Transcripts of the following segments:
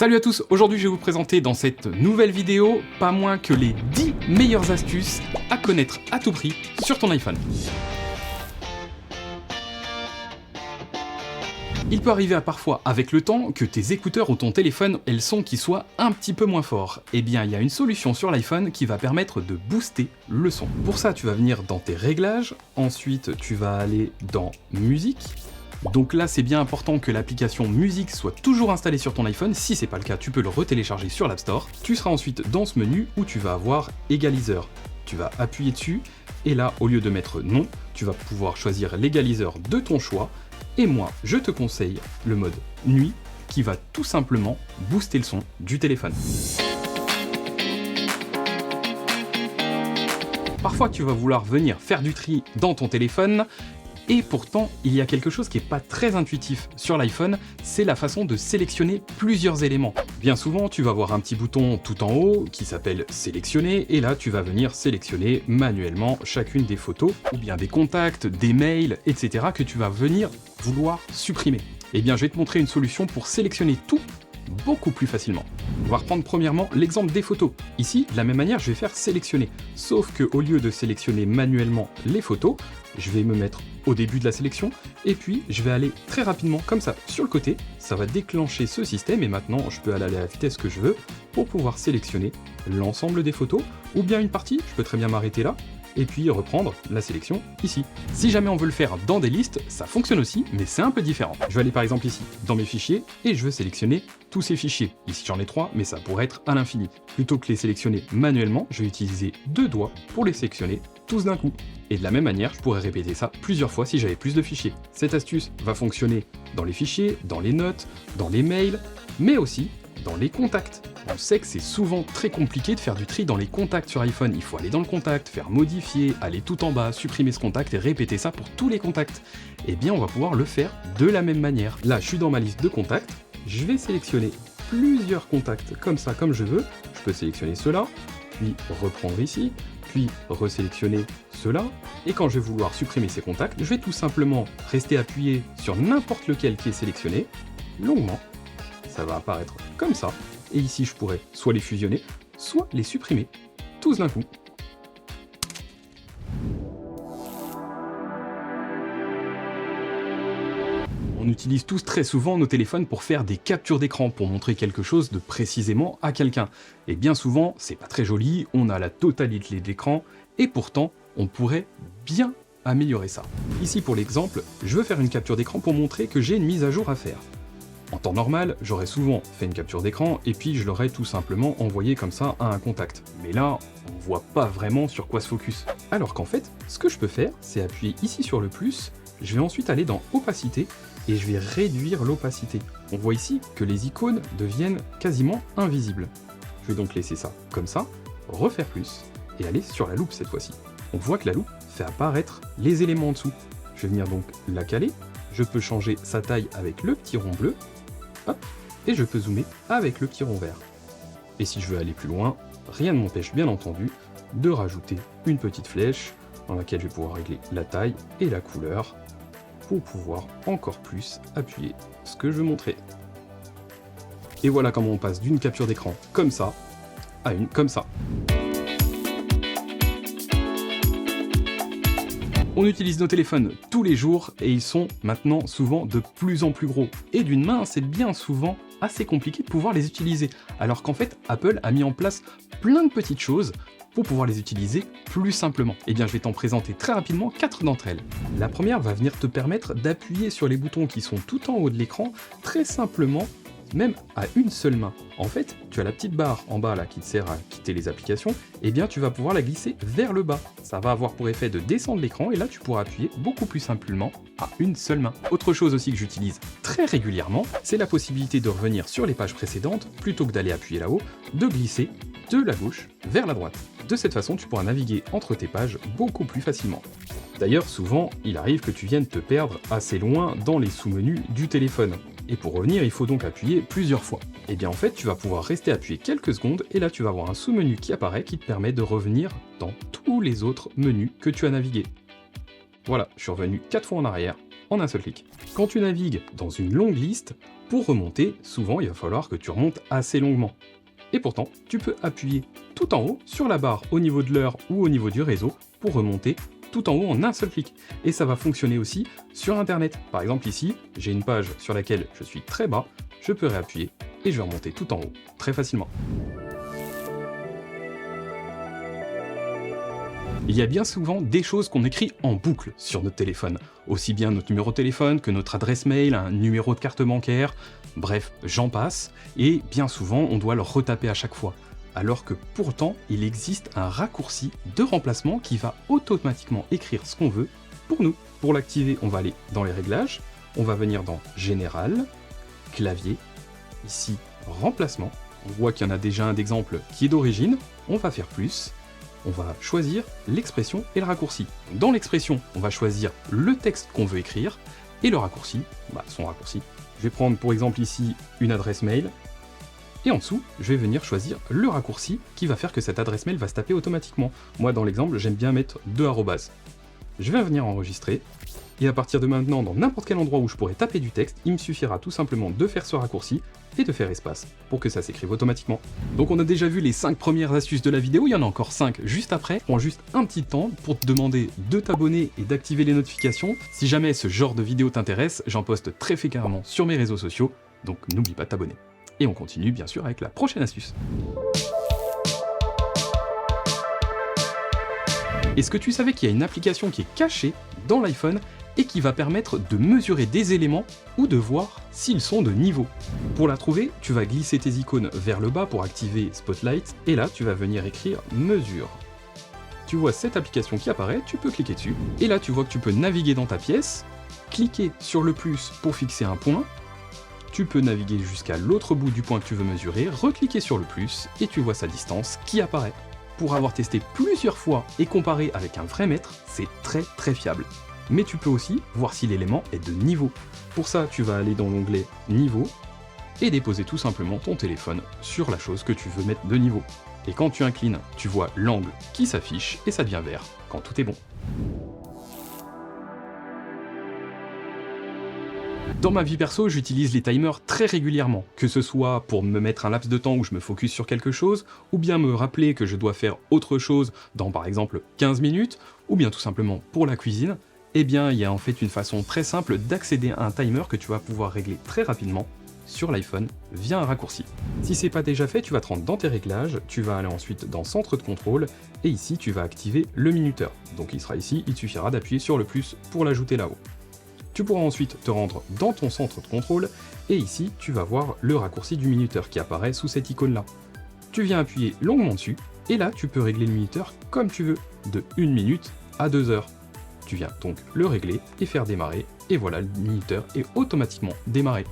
Salut à tous, aujourd'hui je vais vous présenter dans cette nouvelle vidéo pas moins que les 10 meilleures astuces à connaître à tout prix sur ton iPhone. Il peut arriver parfois avec le temps que tes écouteurs ou ton téléphone aient le son qui soit un petit peu moins fort. Eh bien il y a une solution sur l'iPhone qui va permettre de booster le son. Pour ça tu vas venir dans tes réglages, ensuite tu vas aller dans musique. Donc là c'est bien important que l'application musique soit toujours installée sur ton iPhone. Si c'est pas le cas, tu peux le retélécharger sur l'App Store. Tu seras ensuite dans ce menu où tu vas avoir égaliseur. Tu vas appuyer dessus et là au lieu de mettre non, tu vas pouvoir choisir l'égaliseur de ton choix. Et moi, je te conseille le mode nuit qui va tout simplement booster le son du téléphone. Parfois, tu vas vouloir venir faire du tri dans ton téléphone et pourtant, il y a quelque chose qui n'est pas très intuitif sur l'iPhone, c'est la façon de sélectionner plusieurs éléments. Bien souvent, tu vas voir un petit bouton tout en haut qui s'appelle sélectionner et là, tu vas venir sélectionner manuellement chacune des photos ou bien des contacts, des mails, etc. que tu vas venir vouloir supprimer. Eh bien, je vais te montrer une solution pour sélectionner tout beaucoup plus facilement. On va reprendre premièrement l'exemple des photos. Ici, de la même manière, je vais faire sélectionner. Sauf que au lieu de sélectionner manuellement les photos, je vais me mettre au début de la sélection et puis je vais aller très rapidement comme ça sur le côté. Ça va déclencher ce système et maintenant je peux aller à la vitesse que je veux pour pouvoir sélectionner l'ensemble des photos ou bien une partie. Je peux très bien m'arrêter là et puis reprendre la sélection ici. Si jamais on veut le faire dans des listes, ça fonctionne aussi, mais c'est un peu différent. Je vais aller par exemple ici, dans mes fichiers, et je veux sélectionner tous ces fichiers. Ici j'en ai 3, mais ça pourrait être à l'infini. Plutôt que les sélectionner manuellement, je vais utiliser 2 doigts pour les sélectionner tous d'un coup. Et de la même manière, je pourrais répéter ça plusieurs fois si j'avais plus de fichiers. Cette astuce va fonctionner dans les fichiers, dans les notes, dans les mails, mais aussi dans les contacts. On sait que c'est souvent très compliqué de faire du tri dans les contacts sur iPhone. Il faut aller dans le contact, faire modifier, aller tout en bas, supprimer ce contact et répéter ça pour tous les contacts. Eh bien, on va pouvoir le faire de la même manière. Là, je suis dans ma liste de contacts. Je vais sélectionner plusieurs contacts comme ça, comme je veux. Je peux sélectionner ceux-là, puis reprendre ici, puis resélectionner ceux-là. Et quand je vais vouloir supprimer ces contacts, je vais tout simplement rester appuyé sur n'importe lequel qui est sélectionné, longuement. Ça va apparaître comme ça. Et ici, je pourrais soit les fusionner, soit les supprimer, tous d'un coup. On utilise tous très souvent nos téléphones pour faire des captures d'écran, pour montrer quelque chose de précisément à quelqu'un. Et bien souvent, c'est pas très joli, on a la totalité de l'écran, et pourtant, on pourrait bien améliorer ça. Ici, pour l'exemple, je veux faire une capture d'écran pour montrer que j'ai une mise à jour à faire. En temps normal, j'aurais souvent fait une capture d'écran et puis je l'aurais tout simplement envoyé comme ça à un contact. Mais là, on voit pas vraiment sur quoi se focus. Alors qu'en fait, ce que je peux faire, c'est appuyer ici sur le plus, je vais ensuite aller dans opacité et je vais réduire l'opacité. On voit ici que les icônes deviennent quasiment invisibles. Je vais donc laisser ça comme ça, refaire plus et aller sur la loupe cette fois-ci. On voit que la loupe fait apparaître les éléments en dessous. Je vais venir donc la caler, je peux changer sa taille avec le petit rond bleu, hop, et je peux zoomer avec le petit rond vert. Et si je veux aller plus loin, rien ne m'empêche bien entendu de rajouter une petite flèche dans laquelle je vais pouvoir régler la taille et la couleur pour pouvoir encore plus appuyer ce que je veux montrer. Et voilà comment on passe d'une capture d'écran comme ça à une comme ça. On utilise nos téléphones tous les jours et ils sont maintenant souvent de plus en plus gros. Et d'une main, c'est bien souvent assez compliqué de pouvoir les utiliser. Alors qu'en fait, Apple a mis en place plein de petites choses pour pouvoir les utiliser plus simplement. Eh bien, je vais t'en présenter très rapidement 4 d'entre elles. La première va venir te permettre d'appuyer sur les boutons qui sont tout en haut de l'écran très simplement, même à une seule main. En fait, tu as la petite barre en bas là qui te sert à quitter les applications, et bien tu vas pouvoir la glisser vers le bas. Ça va avoir pour effet de descendre l'écran et là tu pourras appuyer beaucoup plus simplement à une seule main. Autre chose aussi que j'utilise très régulièrement, c'est la possibilité de revenir sur les pages précédentes plutôt que d'aller appuyer là-haut, de glisser de la gauche vers la droite. De cette façon, tu pourras naviguer entre tes pages beaucoup plus facilement. D'ailleurs, souvent, il arrive que tu viennes te perdre assez loin dans les sous-menus du téléphone. Et pour revenir, il faut donc appuyer plusieurs fois. Et bien en fait, tu vas pouvoir rester appuyé quelques secondes et là tu vas avoir un sous-menu qui apparaît qui te permet de revenir dans tous les autres menus que tu as navigués. Voilà, je suis revenu 4 fois en arrière en un seul clic. Quand tu navigues dans une longue liste, pour remonter, souvent il va falloir que tu remontes assez longuement. Et pourtant, tu peux appuyer tout en haut sur la barre au niveau de l'heure ou au niveau du réseau pour remonter tout en haut en un seul clic. Et ça va fonctionner aussi sur Internet. Par exemple ici, j'ai une page sur laquelle je suis très bas, je peux réappuyer et je vais remonter tout en haut très facilement. Il y a bien souvent des choses qu'on écrit en boucle sur notre téléphone, aussi bien notre numéro de téléphone que notre adresse mail, un numéro de carte bancaire, bref, j'en passe, et bien souvent on doit le retaper à chaque fois. Alors que pourtant, il existe un raccourci de remplacement qui va automatiquement écrire ce qu'on veut pour nous. Pour l'activer, on va aller dans les réglages, on va venir dans Général, Clavier, ici Remplacement, on voit qu'il y en a déjà un d'exemple qui est d'origine, on va faire plus, on va choisir l'expression et le raccourci. Dans l'expression, on va choisir le texte qu'on veut écrire, et le raccourci, son raccourci. Je vais prendre pour exemple ici une adresse mail, et en dessous, je vais venir choisir le raccourci qui va faire que cette adresse mail va se taper automatiquement. Moi, dans l'exemple, j'aime bien mettre 2 arrobas. Je vais venir enregistrer, et à partir de maintenant, dans n'importe quel endroit où je pourrais taper du texte, il me suffira tout simplement de faire ce raccourci et de faire espace pour que ça s'écrive automatiquement. Donc on a déjà vu les 5 premières astuces de la vidéo, il y en a encore 5 juste après. Prends juste un petit temps pour te demander de t'abonner et d'activer les notifications. Si jamais ce genre de vidéo t'intéresse, j'en poste très fréquemment sur mes réseaux sociaux, donc n'oublie pas de t'abonner. Et on continue bien sûr avec la prochaine astuce. Est-ce que tu savais qu'il y a une application qui est cachée dans l'iPhone et qui va permettre de mesurer des éléments ou de voir s'ils sont de niveau? Pour la trouver, tu vas glisser tes icônes vers le bas pour activer Spotlight et là tu vas venir écrire mesure. Tu vois cette application qui apparaît, tu peux cliquer dessus et là tu vois que tu peux naviguer dans ta pièce, cliquer sur le plus pour fixer un point, tu peux naviguer jusqu'à l'autre bout du point que tu veux mesurer, recliquer sur le plus et tu vois sa distance qui apparaît. Pour avoir testé plusieurs fois et comparé avec un vrai mètre, c'est très fiable. Mais tu peux aussi voir si l'élément est de niveau. Pour ça, tu vas aller dans l'onglet Niveau et déposer tout simplement ton téléphone sur la chose que tu veux mettre de niveau. Et quand tu inclines, tu vois l'angle qui s'affiche et ça devient vert quand tout est bon. Dans ma vie perso, j'utilise les timers très régulièrement, que ce soit pour me mettre un laps de temps où je me focus sur quelque chose, ou bien me rappeler que je dois faire autre chose dans par exemple 15 minutes, ou bien tout simplement pour la cuisine. Eh bien, il y a en fait une façon très simple d'accéder à un timer que tu vas pouvoir régler très rapidement sur l'iPhone via un raccourci. Si c'est pas déjà fait, tu vas te rendre dans tes réglages, tu vas aller ensuite dans Centre de contrôle, et ici tu vas activer le minuteur. Donc il sera ici, il suffira d'appuyer sur le plus pour l'ajouter là-haut. Tu pourras ensuite te rendre dans ton centre de contrôle, et ici tu vas voir le raccourci du minuteur qui apparaît sous cette icône-là. Tu viens appuyer longuement dessus, et là tu peux régler le minuteur comme tu veux, de 1 minute à 2 heures. Tu viens donc le régler et faire démarrer, et voilà, le minuteur est automatiquement démarré.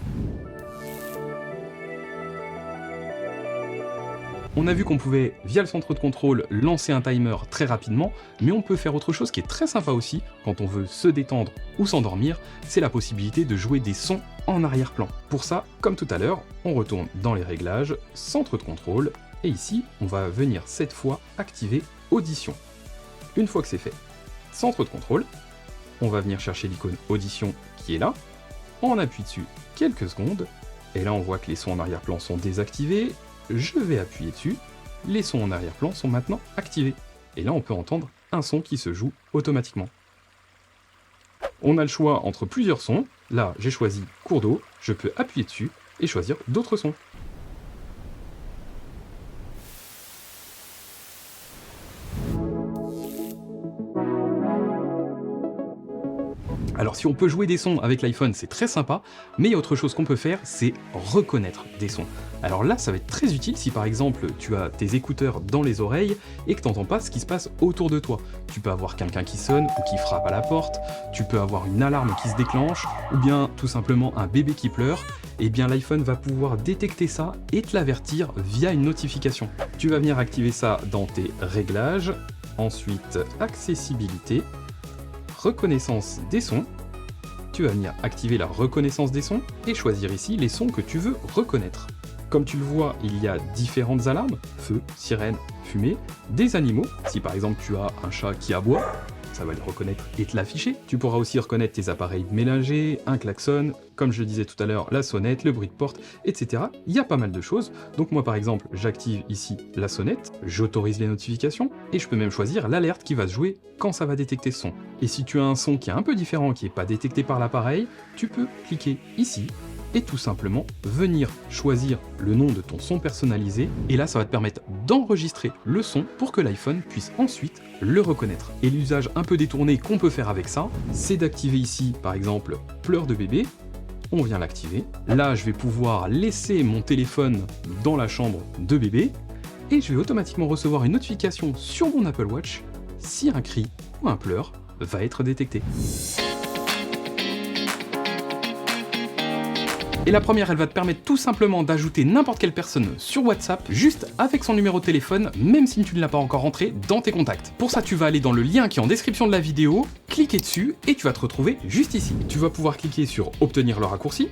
On a vu qu'on pouvait, via le centre de contrôle, lancer un timer très rapidement, mais on peut faire autre chose qui est très sympa aussi, quand on veut se détendre ou s'endormir, c'est la possibilité de jouer des sons en arrière-plan. Pour ça, comme tout à l'heure, on retourne dans les réglages, centre de contrôle, et ici, on va venir cette fois activer Audition. Une fois que c'est fait, centre de contrôle, on va venir chercher l'icône Audition qui est là, on appuie dessus quelques secondes, et là on voit que les sons en arrière-plan sont désactivés, je vais appuyer dessus, les sons en arrière-plan sont maintenant activés. Et là on peut entendre un son qui se joue automatiquement. On a le choix entre plusieurs sons, là j'ai choisi cours d'eau, je peux appuyer dessus et choisir d'autres sons. Alors si on peut jouer des sons avec l'iPhone, c'est très sympa, mais il y a autre chose qu'on peut faire, c'est reconnaître des sons. Alors là, ça va être très utile si par exemple tu as tes écouteurs dans les oreilles et que tu n'entends pas ce qui se passe autour de toi. Tu peux avoir quelqu'un qui sonne ou qui frappe à la porte, tu peux avoir une alarme qui se déclenche, ou bien tout simplement un bébé qui pleure, et bien l'iPhone va pouvoir détecter ça et te l'avertir via une notification. Tu vas venir activer ça dans tes réglages, ensuite accessibilité, reconnaissance des sons, tu vas venir activer la reconnaissance des sons et choisir ici les sons que tu veux reconnaître. Comme tu le vois, il y a différentes alarmes, feu, sirène, fumée, des animaux, si par exemple tu as un chat qui aboie, ça va le reconnaître et te l'afficher. Tu pourras aussi reconnaître tes appareils mélangés, un klaxon, comme je le disais tout à l'heure, la sonnette, le bruit de porte, etc. Il y a pas mal de choses. Donc moi par exemple, j'active ici la sonnette, j'autorise les notifications, et je peux même choisir l'alerte qui va se jouer quand ça va détecter ce son. Et si tu as un son qui est un peu différent, qui n'est pas détecté par l'appareil, tu peux cliquer ici, et tout simplement venir choisir le nom de ton son personnalisé, et là ça va te permettre d'enregistrer le son pour que l'iPhone puisse ensuite le reconnaître. Et l'usage un peu détourné qu'on peut faire avec ça, c'est d'activer ici par exemple pleurs de bébé, on vient l'activer, là je vais pouvoir laisser mon téléphone dans la chambre de bébé, et je vais automatiquement recevoir une notification sur mon Apple Watch si un cri ou un pleur va être détecté. Et la première, elle va te permettre tout simplement d'ajouter n'importe quelle personne sur WhatsApp, juste avec son numéro de téléphone, même si tu ne l'as pas encore rentré dans tes contacts. Pour ça, tu vas aller dans le lien qui est en description de la vidéo, cliquer dessus, et tu vas te retrouver juste ici. Tu vas pouvoir cliquer sur « Obtenir le raccourci ».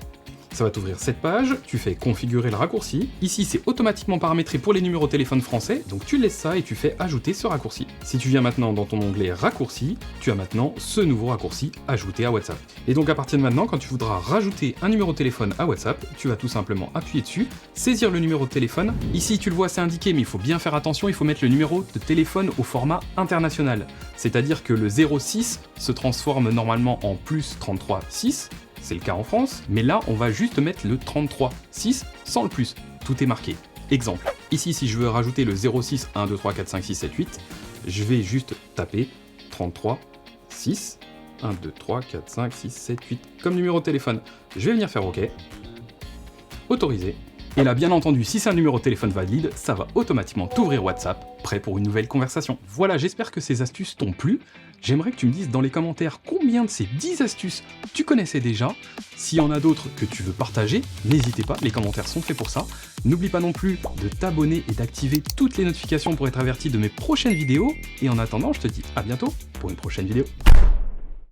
Ça va t'ouvrir cette page, tu fais configurer le raccourci. Ici, c'est automatiquement paramétré pour les numéros de téléphone français, donc tu laisses ça et tu fais ajouter ce raccourci. Si tu viens maintenant dans ton onglet raccourci, tu as maintenant ce nouveau raccourci ajouté à WhatsApp. Et donc à partir de maintenant, quand tu voudras rajouter un numéro de téléphone à WhatsApp, tu vas tout simplement appuyer dessus, saisir le numéro de téléphone. Ici, tu le vois, c'est indiqué, mais il faut bien faire attention, il faut mettre le numéro de téléphone au format international. C'est-à-dire que le 06 se transforme normalement en plus 33 6. C'est le cas en France, mais là on va juste mettre le 33,6 sans le plus, tout est marqué. Exemple, ici si je veux rajouter le 06 1 2 3 4 5 6 7 8, je vais juste taper 33,6 1 2 3 4 5 6 7 8 comme numéro de téléphone. Je vais venir faire OK, autoriser. Et là, bien entendu, si c'est un numéro de téléphone valide, ça va automatiquement t'ouvrir WhatsApp, prêt pour une nouvelle conversation. Voilà, j'espère que ces astuces t'ont plu. J'aimerais que tu me dises dans les commentaires combien de ces 10 astuces tu connaissais déjà. S'il y en a d'autres que tu veux partager, n'hésitez pas, les commentaires sont faits pour ça. N'oublie pas non plus de t'abonner et d'activer toutes les notifications pour être averti de mes prochaines vidéos. Et en attendant, je te dis à bientôt pour une prochaine vidéo.